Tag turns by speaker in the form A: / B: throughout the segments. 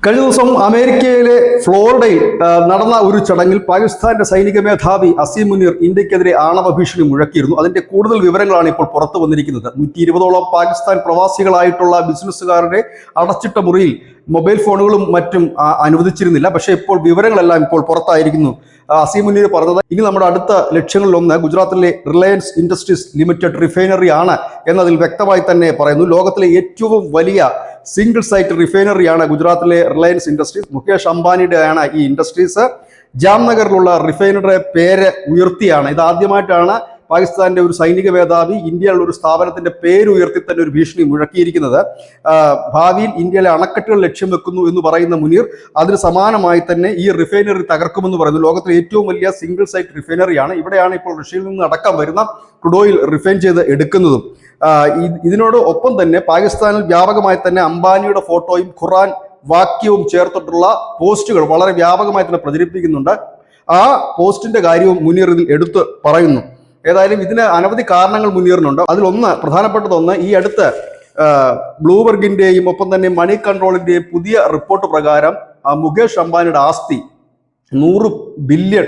A: കഴിഞ്ഞ ദിവസം അമേരിക്കയിലെ ഫ്ലോറിഡയിൽ നടന്ന ഒരു ചടങ്ങിൽ പാകിസ്ഥാന്റെ സൈനിക മേധാവി അസീം മുനീർ ഇന്ത്യക്കെതിരെ ആണവ ഭീഷണി മുഴക്കിയിരുന്നു. അതിന്റെ കൂടുതൽ വിവരങ്ങളാണ് ഇപ്പോൾ പുറത്തു വന്നിരിക്കുന്നത്. 120ഓളം പാകിസ്ഥാൻ പ്രവാസികളായിട്ടുള്ള ബിസിനസ്സുകാരുടെ അടച്ചിട്ട മുറിയിൽ മൊബൈൽ ഫോണുകളും മറ്റും അനുവദിച്ചിരുന്നില്ല. പക്ഷേ ഇപ്പോൾ വിവരങ്ങളെല്ലാം ഇപ്പോൾ പുറത്തായിരിക്കുന്നു. അസീം മുനീർ പറഞ്ഞത്, ഇനി നമ്മുടെ അടുത്ത ലക്ഷ്യങ്ങളിലൊന്ന് ഗുജറാത്തിലെ റിലയൻസ് ഇൻഡസ്ട്രീസ് ലിമിറ്റഡ് റിഫൈനറി ആണ് എന്നതിൽ വ്യക്തമായി തന്നെ പറയുന്നു. ലോകത്തിലെ ഏറ്റവും വലിയ സിംഗിൾ സൈറ്റ് റിഫൈനറിയാണ് ഗുജറാത്തിലെ റിലയൻസ് ഇൻഡസ്ട്രീസ്. മുകേഷ് അംബാനിയുടെയാണ് ഈ ഇൻഡസ്ട്രീസ്. ജാംനഗറിലുള്ള റിഫൈനറിയുടെ പേര് ഉയർത്തിയാണ്. ഇതാദ്യമായിട്ടാണ് പാകിസ്ഥാന്റെ ഒരു സൈനിക മേധാവി ഇന്ത്യയിലുള്ള ഒരു സ്ഥാപനത്തിന്റെ പേര് ഉയർത്തി തന്നെ ഒരു ഭീഷണി മുഴക്കിയിരിക്കുന്നത്. ഭാവിയിൽ ഇന്ത്യയിലെ അണക്കെട്ടുകൾ ലക്ഷ്യം വെക്കുന്നു എന്ന് പറയുന്ന മുനീർ അതിന് സമാനമായി തന്നെ ഈ റിഫൈനറി തകർക്കുമെന്ന് പറയുന്നു. ലോകത്തിലെ ഏറ്റവും വലിയ സിംഗിൾ സൈറ്റ് റിഫൈനറിയാണ്. ഇവിടെയാണ് ഇപ്പോൾ റഷ്യയിൽ നിന്ന് അടക്കം വരുന്ന ക്രൂഡ് ഓയിൽ റിഫൈൻ ചെയ്ത് എടുക്കുന്നതും. ഇതിനോട് ഒപ്പം തന്നെ പാകിസ്ഥാനിൽ വ്യാപകമായി തന്നെ അംബാനിയുടെ ഫോട്ടോയും ഖുറാൻ വാക്യവും ചേർത്തിട്ടുള്ള പോസ്റ്റുകൾ വളരെ വ്യാപകമായി തന്നെ പ്രചരിപ്പിക്കുന്നുണ്ട്. ആ പോസ്റ്റിന്റെ കാര്യവും മുനീർ ഇതിൽ എടുത്ത് പറയുന്നു. ഏതായാലും ഇതിന് അനവധി കാരണങ്ങൾ മുന്നേറുന്നുണ്ട്. അതിലൊന്ന്, പ്രധാനപ്പെട്ടതൊന്ന്, ഈ അടുത്ത് ബ്ലൂബർഗിന്റെയും ഒപ്പം തന്നെ മണി കൺട്രോളിന്റെയും പുതിയ റിപ്പോർട്ട് പ്രകാരം മുകേഷ് അംബാനിയുടെ ആസ്തി $100 ബില്യൺ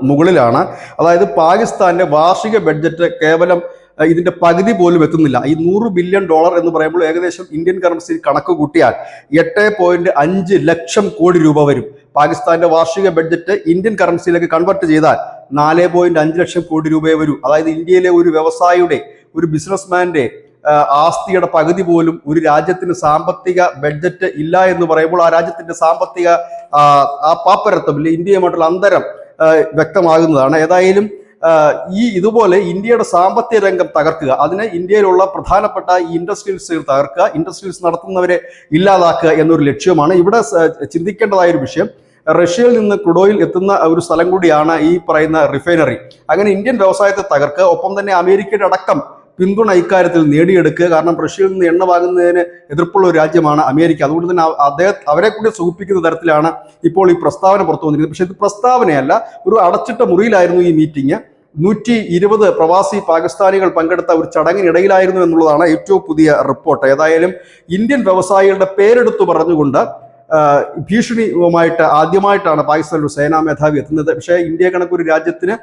A: മുകളിലാണ്. അതായത് പാകിസ്ഥാന്റെ വാർഷിക ബഡ്ജറ്റ് കേവലം ഇതിന്റെ പകുതി പോലും എത്തുന്നില്ല. ഈ $100 ബില്യൺ എന്ന് പറയുമ്പോൾ ഏകദേശം ഇന്ത്യൻ കറൻസിയിൽ കണക്ക് കൂട്ടിയാൽ 8.5 ലക്ഷം കോടി രൂപ വരും. പാകിസ്ഥാന്റെ വാർഷിക ബഡ്ജറ്റ് ഇന്ത്യൻ കറൻസിയിലേക്ക് കൺവെർട്ട് ചെയ്താൽ 4.5 ലക്ഷം കോടി രൂപയെ വരൂ. അതായത് ഇന്ത്യയിലെ ഒരു വ്യവസായിയുടെ, ഒരു ബിസിനസ്മാന്റെ ആസ്തിയുടെ പകുതി പോലും ഒരു രാജ്യത്തിന് സാമ്പത്തിക ബഡ്ജറ്റ് ഇല്ല എന്ന് പറയുമ്പോൾ ആ രാജ്യത്തിന്റെ സാമ്പത്തിക പാപ്പരത്വം, ഇന്ത്യയുമായിട്ടുള്ള അന്തരം വ്യക്തമാകുന്നതാണ്. ഏതായാലും ഇതുപോലെ ഇന്ത്യയുടെ സാമ്പത്തിക രംഗം തകർക്കുക, അതിന് ഇന്ത്യയിലുള്ള പ്രധാനപ്പെട്ട ഈ ഇൻഡസ്ട്രീസ് തകർക്കുക, ഇൻഡസ്ട്രീസ് നടത്തുന്നവരെ ഇല്ലാതാക്കുക എന്നൊരു ലക്ഷ്യമാണ്. ഇവിടെ ചിന്തിക്കേണ്ടതായ ഒരു വിഷയം, റഷ്യയിൽ നിന്ന് ക്രൂഡ് ഓയിൽ എത്തുന്ന ഒരു സ്ഥലം കൂടിയാണ് ഈ പറയുന്ന റിഫൈനറി. അങ്ങനെ ഇന്ത്യൻ വ്യവസായത്തെ തകർക്കുക, ഒപ്പം തന്നെ അമേരിക്കയുടെ അടക്കം പിന്തുണ ഇക്കാര്യത്തിൽ നേടിയെടുക്കുക. കാരണം റഷ്യയിൽ നിന്ന് എണ്ണ വാങ്ങുന്നതിന് എതിർപ്പുള്ള ഒരു രാജ്യമാണ് അമേരിക്ക. അതുകൊണ്ട് തന്നെ അവരെ കൂടി സൂചിപ്പിക്കുന്ന തരത്തിലാണ് ഇപ്പോൾ ഈ പ്രസ്താവന പുറത്തു വന്നിരിക്കുന്നത്. പക്ഷേ ഇത് പ്രസ്താവനയല്ല, ഒരു അടച്ചിട്ട മുറിയിലായിരുന്നു ഈ മീറ്റിംഗ്. 120 പ്രവാസി പാകിസ്ഥാനികൾ പങ്കെടുത്ത ഒരു ചടങ്ങിനിടയിലായിരുന്നു എന്നുള്ളതാണ് ഏറ്റവും പുതിയ റിപ്പോർട്ട്. ഏതായാലും ഇന്ത്യൻ വ്യവസായികളുടെ പേരെടുത്തു പറഞ്ഞുകൊണ്ട് ഭീഷണിയുമായിട്ട് ആദ്യമായിട്ടാണ് പാകിസ്ഥാൻ ഒരു സേനാ മേധാവി എത്തുന്നത്. പക്ഷേ ഇന്ത്യ കണക്കൊരു രാജ്യത്തിന്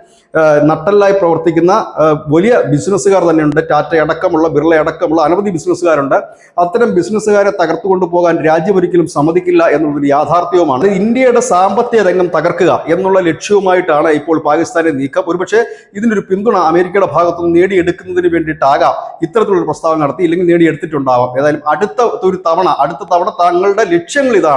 A: നട്ടല്ലായി പ്രവർത്തിക്കുന്ന വലിയ ബിസിനസ്സുകാർ തന്നെയുണ്ട്. ടാറ്റ അടക്കമുള്ള, ബിർള അടക്കമുള്ള അനവധി ബിസിനസ്സുകാരുണ്ട്. അത്തരം ബിസിനസ്സുകാരെ തകർത്തു കൊണ്ടുപോകാൻ രാജ്യം ഒരിക്കലും സമ്മതിക്കില്ല എന്നുള്ളൊരു യാഥാർത്ഥ്യവുമാണ്. ഇന്ത്യയുടെ സാമ്പത്തിക രംഗം തകർക്കുക എന്നുള്ള ലക്ഷ്യവുമായിട്ടാണ് ഇപ്പോൾ പാകിസ്ഥാന്റെ നീക്കം. ഒരുപക്ഷെ ഇതിനൊരു പിന്തുണ അമേരിക്കയുടെ ഭാഗത്തുനിന്ന് നേടിയെടുക്കുന്നതിന് വേണ്ടിയിട്ടാകാം ഇത്തരത്തിലുള്ള പ്രസ്താവന നടത്തി, ഇല്ലെങ്കിൽ നേടിയെടുത്തിട്ടുണ്ടാവാം. ഏതായാലും അടുത്ത തവണ തങ്ങളുടെ ലക്ഷ്യങ്ങൾ ഇതാണ്.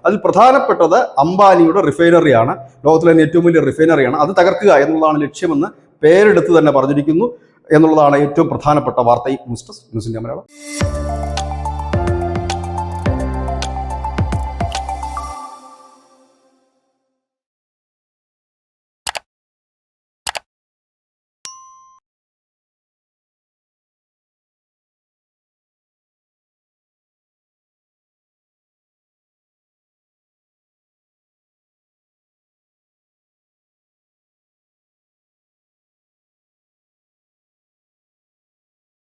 A: അതിൽ പ്രധാനപ്പെട്ടത് അംബാനിയുടെ റിഫൈനറിയാണ്. ലോകത്തിലെ തന്നെ ഏറ്റവും വലിയ റിഫൈനറിയാണ്. അത് തകർക്കുക എന്നുള്ളതാണ് ലക്ഷ്യമെന്ന് പേരെടുത്ത് തന്നെ പറഞ്ഞിരിക്കുന്നു എന്നുള്ളതാണ് ഏറ്റവും പ്രധാനപ്പെട്ട വാർത്ത. News desk, news India Malayalam.